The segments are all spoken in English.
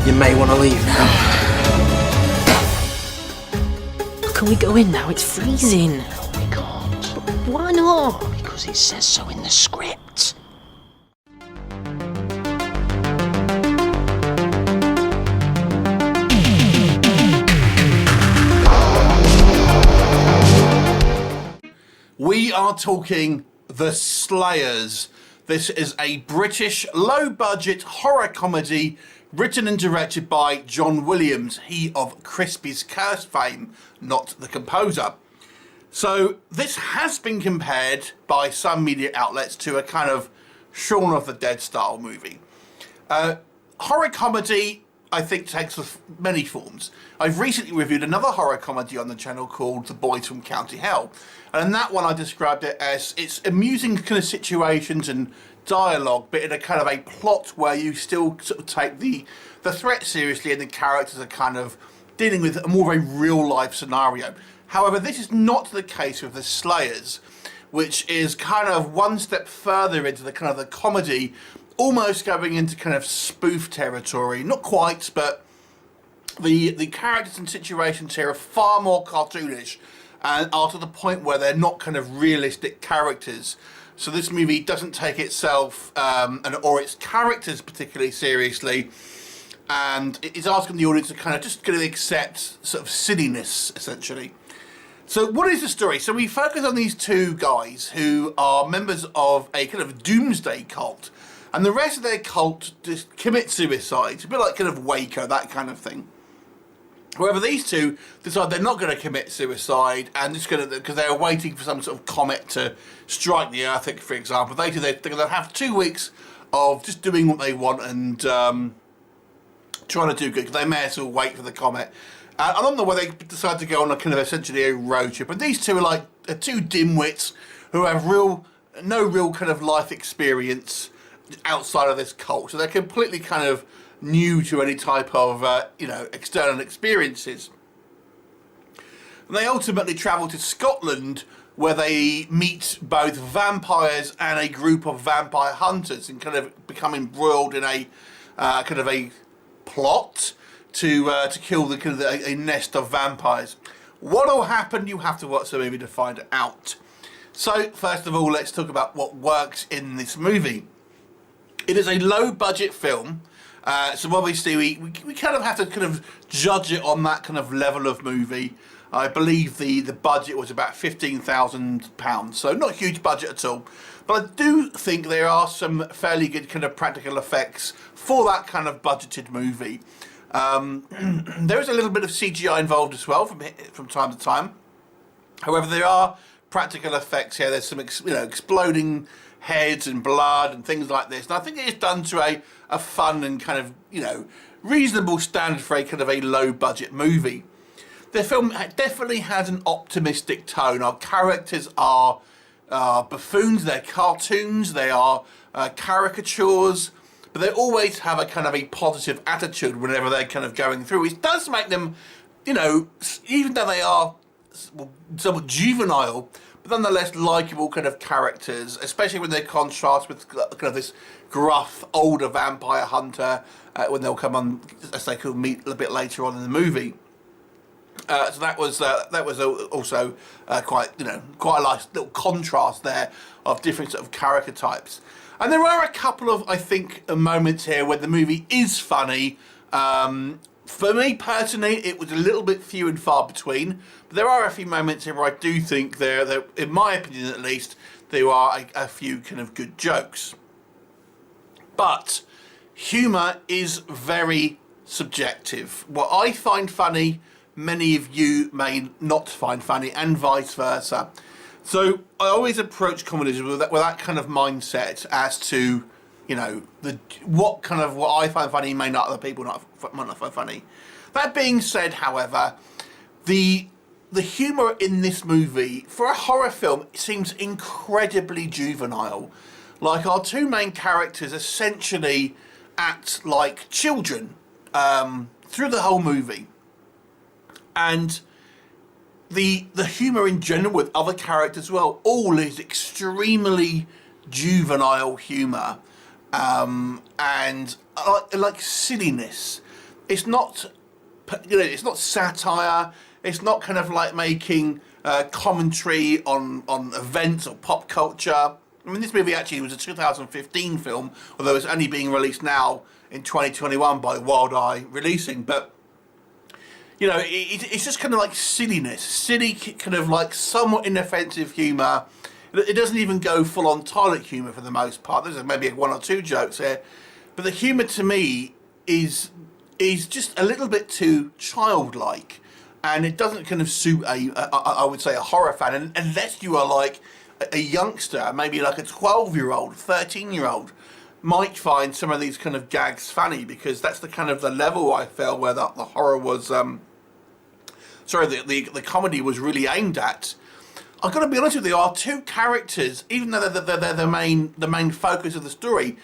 You may want to leave now. Can we go in now? It's freezing. No, we can't. Why not? Because it says so in the script. We are talking The Slayers. This is a British low-budget horror comedy written and directed by John Williams, he of Crispy's Curse fame, not the composer. So this has been compared by some media outlets to a kind of Shaun of the Dead style movie. Horror comedy, I think, takes many forms. I've recently reviewed another horror comedy on the channel called The Boys from County Hell. And in that one I described it as it's amusing kind of situations and dialogue, but in a kind of a plot where you still sort of take the threat seriously and the characters are kind of dealing with a more of a real life scenario. However, this is not the case with The Slayers, which is kind of one step further into the kind of the comedy, almost going into kind of spoof territory. Not quite, but the characters and situations here are far more cartoonish and are to the point where they're not kind of realistic characters. So this movie doesn't take itself or its characters particularly seriously, and it's asking the audience to kind of just accept sort of silliness, essentially. So what is the story? So we focus on these two guys who are members of a kind of doomsday cult, and the rest of their cult just commit suicide. It's a bit like kind of Waco, that kind of thing. However, these two decide they're not going to commit suicide, and just going to, because they're waiting for some sort of comet to strike the Earth, for example. They're going to have 2 weeks of just doing what they want and trying to do good, because they may as well wait for the comet. And along the way, they decide to go on a kind of essentially a road trip. And these two are like two dimwits who have no real kind of life experience outside of this cult. So they're completely kind of new to any type of external experiences. And they ultimately travel to Scotland, where they meet both vampires and a group of vampire hunters, and kind of become embroiled in a kind of a plot to kill the kind of a nest of vampires. What will happen? You have to watch the movie to find it out. So first of all, let's talk about what works in this movie. It is a low-budget film. So obviously we kind of have to kind of judge it on that kind of level of movie. I believe the budget was about £15,000, so not a huge budget at all. But I do think there are some fairly good kind of practical effects for that kind of budgeted movie. There is a little bit of CGI involved as well from time to time. However, there are practical effects here. There's some exploding heads and blood and things like this, and I think it is done to a fun and kind of reasonable standard for a kind of a low budget movie. The film definitely has an optimistic tone. Our characters are buffoons, they're cartoons, they are caricatures, but they always have a kind of a positive attitude whenever they're kind of going through. It does make them, even though they are somewhat juvenile, but nonetheless likable kind of characters, especially when they contrast with kind of this gruff older vampire hunter when they'll come on, as they could meet a bit later on in the movie. So that was also quite a nice little contrast there of different sort of character types. And there are a couple of, I think, moments here where the movie is funny. For me personally, it was a little bit few and far between, but there are a few moments here where I do think there, in my opinion at least, there are a few kind of good jokes. But humour is very subjective. What I find funny, many of you may not find funny, and vice versa. So I always approach comedies with that kind of mindset as to, what I find funny may not other people might not find funny. That being said, however, the humour in this movie, for a horror film, seems incredibly juvenile. Like, our two main characters essentially act like children through the whole movie. And the humour in general with other characters as well, all is extremely juvenile humour. And like silliness. it's not, it's not satire. It's not kind of like making commentary on events or pop culture. I mean, this movie actually was a 2015 film, although it's only being released now in 2021 by Wild Eye Releasing. But it's just kind of like silliness, silly kind of like somewhat inoffensive humour. It doesn't even go full on toilet humour for the most part. There's maybe one or two jokes here, but the humour to me is just a little bit too childlike, and it doesn't kind of suit I would say a horror fan, and unless you are like a youngster, maybe like a 12-year-old, 13-year-old, might find some of these kind of gags funny, because that's the kind of the level I felt where the horror was. The comedy was really aimed at. I've got to be honest with you, our two characters, even though they're the main focus of the story,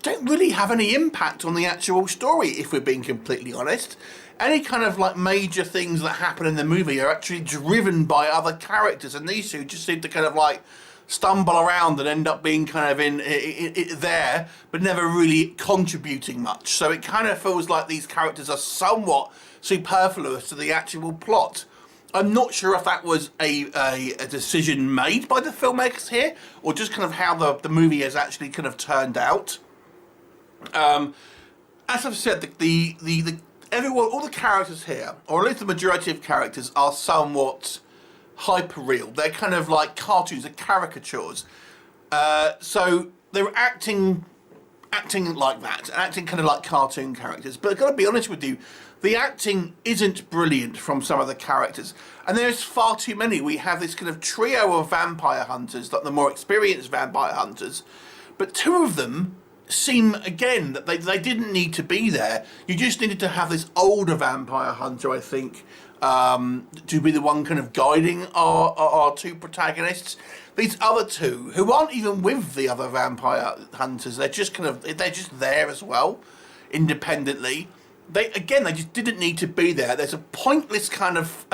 don't really have any impact on the actual story, if we're being completely honest. Any kind of like major things that happen in the movie are actually driven by other characters, and these two just seem to kind of like stumble around and end up being kind of in there, but never really contributing much. So it kind of feels like these characters are somewhat superfluous to the actual plot. I'm not sure if that was a decision made by the filmmakers here, or just kind of how the movie has actually kind of turned out. As I've said, all the characters here, or at least the majority of characters, are somewhat hyper real. They're kind of like cartoons, they're caricatures. So they're acting like that, acting kind of like cartoon characters. But I've got to be honest with you, the acting isn't brilliant from some of the characters, and there's far too many. We have this kind of trio of vampire hunters, like the more experienced vampire hunters, but two of them seem, again, that they didn't need to be there. You just needed to have this older vampire hunter, I think, to be the one kind of guiding our two protagonists. These other two, who aren't even with the other vampire hunters, they're just there as well, independently. They just didn't need to be there. There's a pointless kind of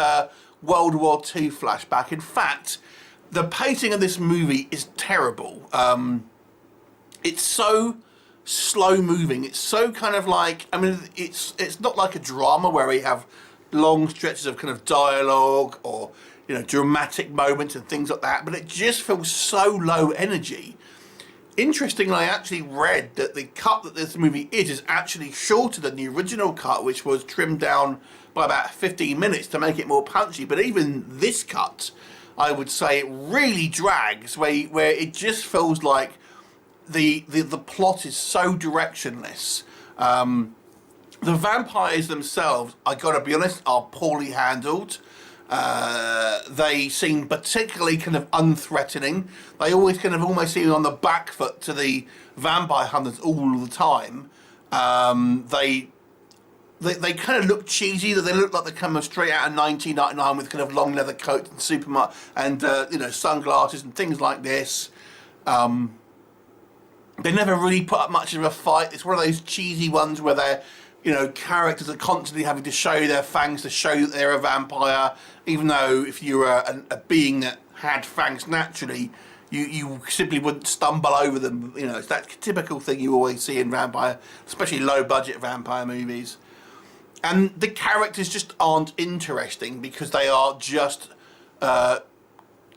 World War II flashback. In fact, the pacing of this movie is terrible. It's so slow moving. It's so kind of like, I mean, it's not like a drama where we have long stretches of kind of dialogue or, dramatic moments and things like that, but it just feels so low energy. Interestingly, I actually read that the cut that this movie is actually shorter than the original cut, which was trimmed down by about 15 minutes to make it more punchy. But even this cut, I would say, it really drags, where it just feels like the plot is so directionless. The vampires themselves, I gotta be honest, are poorly handled. They seem particularly kind of unthreatening. They always kind of almost seem on the back foot to the vampire hunters all the time. They kind of look cheesy. They look like they come straight out of 1999 with kind of long leather coats and supermarket and sunglasses and things like this. They never really put up much of a fight. It's one of those cheesy ones where they're, characters are constantly having to show their fangs to show that they're a vampire, even though if you're a being that had fangs naturally, you simply wouldn't stumble over them. It's that typical thing you always see in vampire, especially low-budget vampire movies. And the characters just aren't interesting because they are just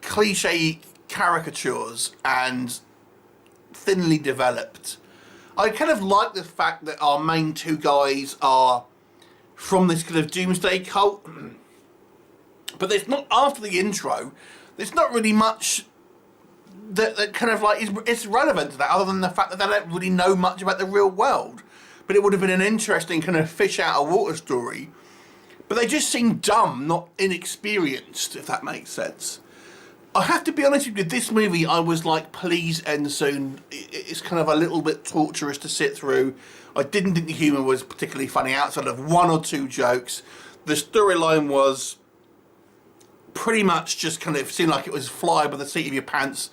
cliche caricatures and thinly developed. I kind of like the fact that our main two guys are from this kind of doomsday cult, but there's not, after the intro, there's not really much that kind of like is relevant to that, other than the fact that they don't really know much about the real world. But it would have been an interesting kind of fish out of water story. But they just seem dumb, not inexperienced, if that makes sense. I have to be honest with you, this movie, I was like, please end soon. It's kind of a little bit torturous to sit through. I didn't think the humour was particularly funny outside of one or two jokes. The storyline was pretty much just kind of seemed like it was fly by the seat of your pants.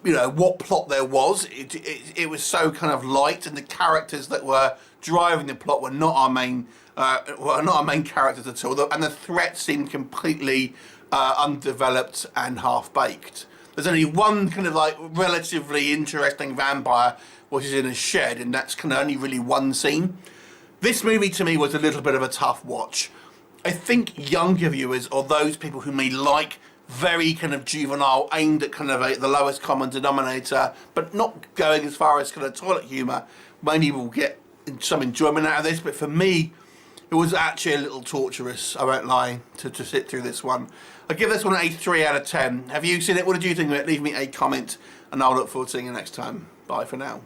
What plot there was. It was so kind of light, and the characters that were driving the plot were not our main characters at all. And the threat seemed completely undeveloped and half-baked. There's only one kind of like relatively interesting vampire, which is in a shed, and that's kind of only really one scene. This movie to me was a little bit of a tough watch. I think younger viewers, or those people who may like very kind of juvenile, aimed at kind of the lowest common denominator, but not going as far as kind of toilet humour, maybe will get some enjoyment out of this. But for me, it was actually a little torturous, I won't lie, to sit through this one. I give this one a 3 out of 10. Have you seen it? What did you think of it? Leave me a comment, and I'll look forward to seeing you next time. Bye for now.